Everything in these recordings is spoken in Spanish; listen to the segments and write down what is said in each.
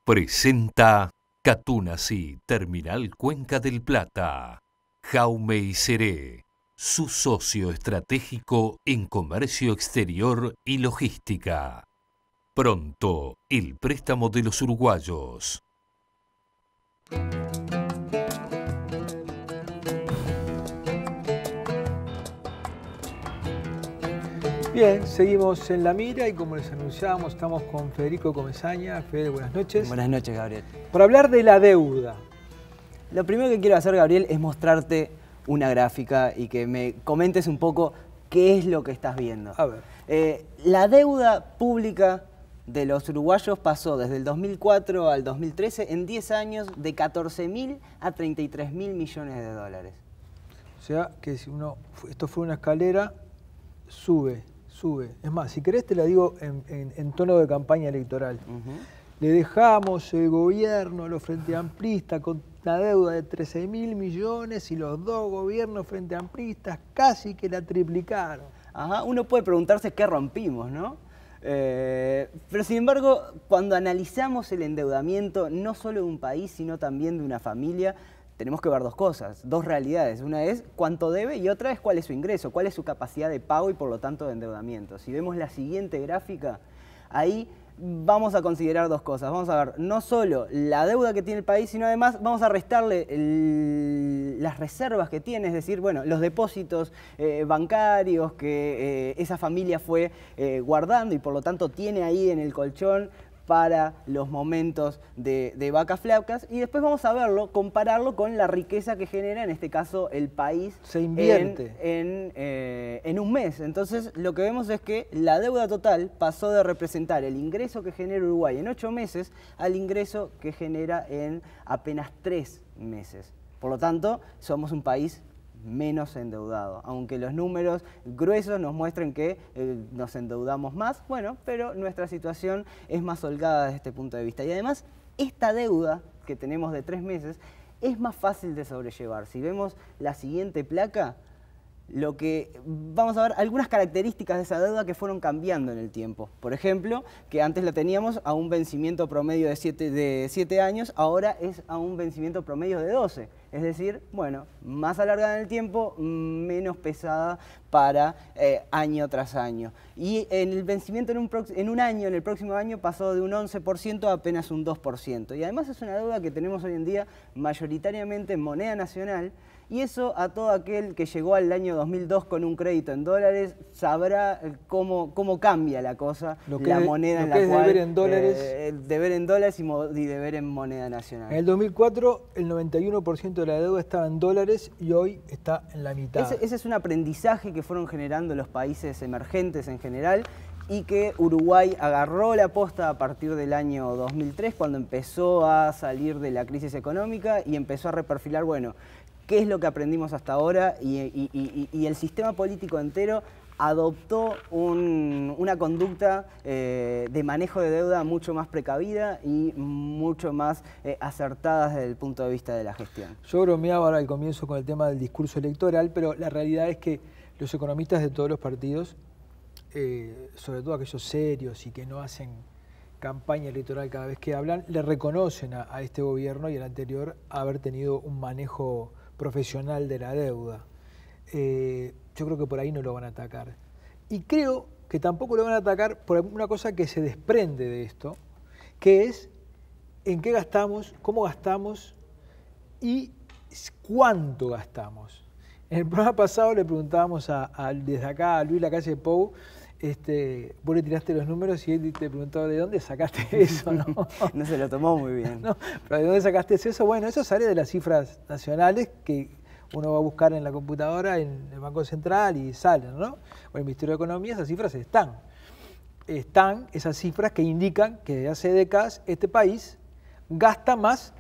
Presenta Catunasi, Terminal Cuenca del Plata. Jaume Iseré, su socio estratégico en comercio exterior y logística. Pronto, el préstamo de los uruguayos. Bien, seguimos en La Mira y como les anunciábamos, estamos con Federico Comesaña. Fede, buenas noches. Buenas noches, Gabriel. Por hablar de la deuda. Lo primero que quiero hacer, Gabriel, es mostrarte una gráfica y que me comentes un poco qué es lo que estás viendo. A ver. La deuda pública de los uruguayos pasó desde el 2004 al 2013, en 10 años, de 14.000 a 33.000 millones de dólares. O sea, que si esto fue una escalera, sube. Es más, si querés te la digo en tono de campaña electoral. Le dejamos el gobierno a los frente amplistas con la deuda de 13.000 millones y los dos gobiernos frente amplistas casi que la triplicaron. Ajá, uno puede preguntarse qué rompimos, ¿no? Pero sin embargo, cuando analizamos el endeudamiento, no solo de un país, sino también de una familia, tenemos que ver dos cosas, dos realidades. Una es cuánto debe y otra es cuál es su ingreso, cuál es su capacidad de pago y por lo tanto de endeudamiento. Si vemos la siguiente gráfica, ahí vamos a considerar dos cosas. Vamos a ver no solo la deuda que tiene el país, sino además vamos a restarle las reservas que tiene, es decir, bueno, los depósitos bancarios que esa familia fue guardando y por lo tanto tiene ahí en el colchón para los momentos de vacas flacas, y después vamos a verlo, compararlo con la riqueza que genera, en este caso, el país. Se invierte en un mes. Entonces, lo que vemos es que la deuda total pasó de representar el ingreso que genera Uruguay en 8 meses al ingreso que genera en apenas 3 meses. Por lo tanto, somos un país menos endeudado, aunque los números gruesos nos muestren que nos endeudamos más, bueno, pero nuestra situación es más holgada desde este punto de vista. Y además, esta deuda que tenemos de 3 meses es más fácil de sobrellevar. Si vemos la siguiente placa, vamos a ver algunas características de esa deuda que fueron cambiando en el tiempo. Por ejemplo, que antes la teníamos a un vencimiento promedio de 7 años, ahora es a un vencimiento promedio de 12. Es decir, bueno, más alargada en el tiempo, menos pesada para año tras año. Y en el vencimiento en un año, en el próximo año, pasó de un 11% a apenas un 2%. Y además es una deuda que tenemos hoy en día mayoritariamente en moneda nacional, y eso a todo aquel que llegó al año 2002 con un crédito en dólares sabrá cómo cambia la cosa, la moneda en la cual... deber en dólares. Deber en dólares y deber en moneda nacional. En el 2004 el 91% de la deuda estaba en dólares y hoy está en la mitad. Ese es un aprendizaje que fueron generando los países emergentes en general, y que Uruguay agarró la posta a partir del año 2003, cuando empezó a salir de la crisis económica y empezó a reperfilar, bueno, qué es lo que aprendimos hasta ahora, y el sistema político entero adoptó una conducta de manejo de deuda mucho más precavida y mucho más acertada desde el punto de vista de la gestión. Yo bromeaba ahora al comienzo con el tema del discurso electoral, pero la realidad es que los economistas de todos los partidos, sobre todo aquellos serios y que no hacen campaña electoral cada vez que hablan, le reconocen a este gobierno y al anterior haber tenido un manejo profesional de la deuda. Yo creo que por ahí no lo van a atacar. Y creo que tampoco lo van a atacar por una cosa que se desprende de esto, que es en qué gastamos, cómo gastamos y cuánto gastamos. En el programa pasado le preguntábamos desde acá a Luis Lacalle Pou, vos le tiraste los números y él te preguntó ¿de dónde sacaste eso? No, no se lo tomó muy bien. No, pero ¿de dónde sacaste eso? Bueno, eso sale de las cifras nacionales que uno va a buscar en la computadora, en el Banco Central, y salen, ¿no? O en el Ministerio de Economía esas cifras están. Están esas cifras que indican que desde hace décadas este país gasta más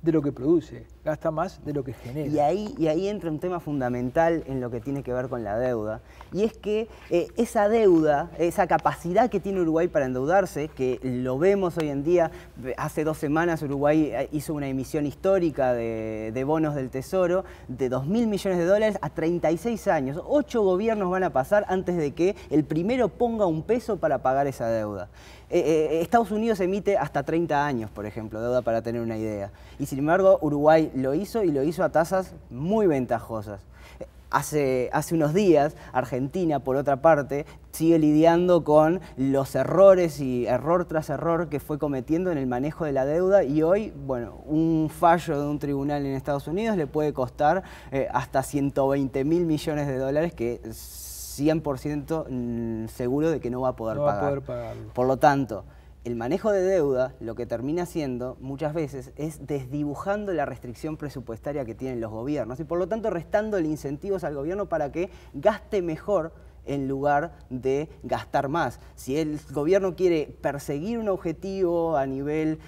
de lo que produce. gasta más de lo que genera. Y ahí entra un tema fundamental en lo que tiene que ver con la deuda, y es que esa deuda, esa capacidad que tiene Uruguay para endeudarse, que lo vemos hoy en día, hace 2 semanas Uruguay hizo una emisión histórica de bonos del Tesoro de 2.000 millones de dólares a 36 años. 8 gobiernos van a pasar antes de que el primero ponga un peso para pagar esa deuda. Estados Unidos emite hasta 30 años, por ejemplo, deuda, para tener una idea. Y sin embargo, Uruguay lo hizo, y lo hizo a tasas muy ventajosas. Hace unos días, Argentina, por otra parte, sigue lidiando con los errores y error tras error que fue cometiendo en el manejo de la deuda, y hoy, bueno, un fallo de un tribunal en Estados Unidos le puede costar hasta 120.000 millones de dólares, que 100% seguro de que no va a poder pagar. Por lo tanto, el manejo de deuda lo que termina haciendo muchas veces es desdibujando la restricción presupuestaria que tienen los gobiernos, y por lo tanto restándole incentivos al gobierno para que gaste mejor en lugar de gastar más. Si el gobierno quiere perseguir un objetivo a nivel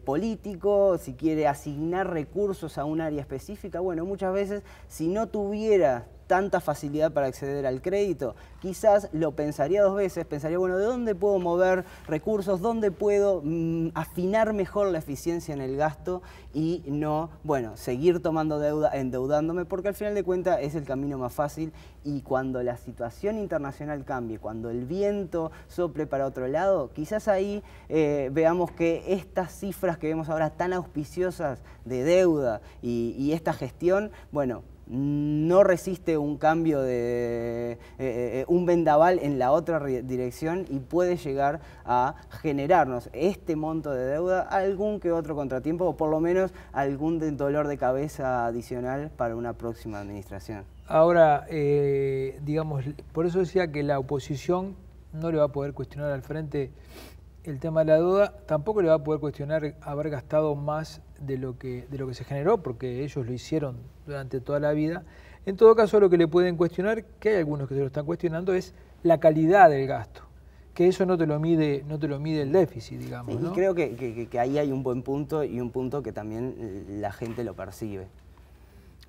político, si quiere asignar recursos a un área específica, bueno, muchas veces, si no tuviera tanta facilidad para acceder al crédito, quizás lo pensaría 2 veces, pensaría, bueno, ¿de dónde puedo mover recursos? ¿Dónde puedo afinar mejor la eficiencia en el gasto? Y no, bueno, seguir tomando deuda, endeudándome, porque al final de cuentas es el camino más fácil, y cuando la situación internacional cambie, cuando el viento sople para otro lado, quizás ahí veamos que estas cifras que vemos ahora tan auspiciosas de deuda y esta gestión, bueno, no resiste un cambio de un vendaval en la otra dirección, y puede llegar a generarnos este monto de deuda algún que otro contratiempo, o por lo menos algún dolor de cabeza adicional para una próxima administración. Ahora, digamos, por eso decía que la oposición no le va a poder cuestionar al frente el tema de la deuda, tampoco le va a poder cuestionar haber gastado más de lo que se generó, porque ellos lo hicieron durante toda la vida. En todo caso, lo que le pueden cuestionar, que hay algunos que se lo están cuestionando, es la calidad del gasto, que eso no te lo mide el déficit, digamos, sí, ¿no? Y creo que ahí hay un buen punto, y un punto que también la gente lo percibe.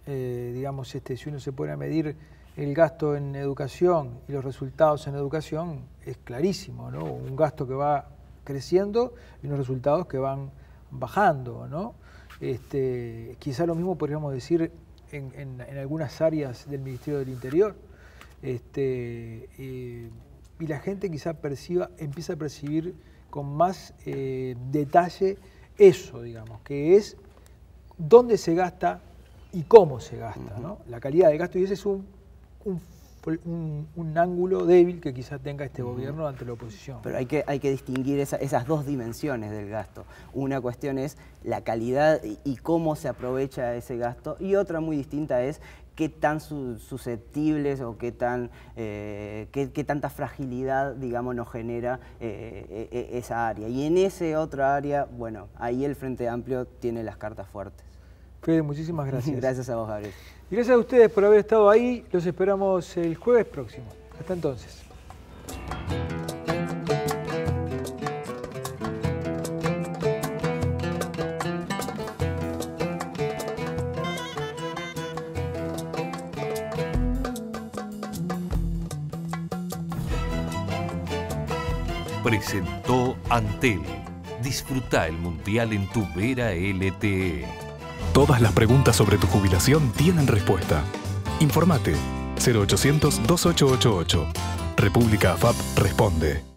Digamos, si uno se pone a medir el gasto en educación y los resultados en educación, es clarísimo, ¿no? Un gasto que va creciendo y unos resultados que van bajando, ¿no? Quizá lo mismo podríamos decir en algunas áreas del Ministerio del Interior, y la gente quizá empieza a percibir con más detalle eso, digamos, que es dónde se gasta y cómo se gasta, ¿no? La calidad del gasto, y ese es un ángulo débil que quizá tenga este gobierno ante la oposición. Pero hay que distinguir esas 2 dimensiones del gasto. Una cuestión es la calidad y cómo se aprovecha ese gasto, y otra muy distinta es qué tan susceptibles o qué tanta fragilidad, digamos, nos genera esa área. Y en esa otra área, bueno, ahí el Frente Amplio tiene las cartas fuertes. Fede, muchísimas gracias. Gracias a vos, Gabriel. Y gracias a ustedes por haber estado ahí. Los esperamos el jueves próximo. Hasta entonces. Presentó Antel. Disfruta el Mundial en tu Vera LTE. Todas las preguntas sobre tu jubilación tienen respuesta. Informate 0800 2888. República AFAP responde.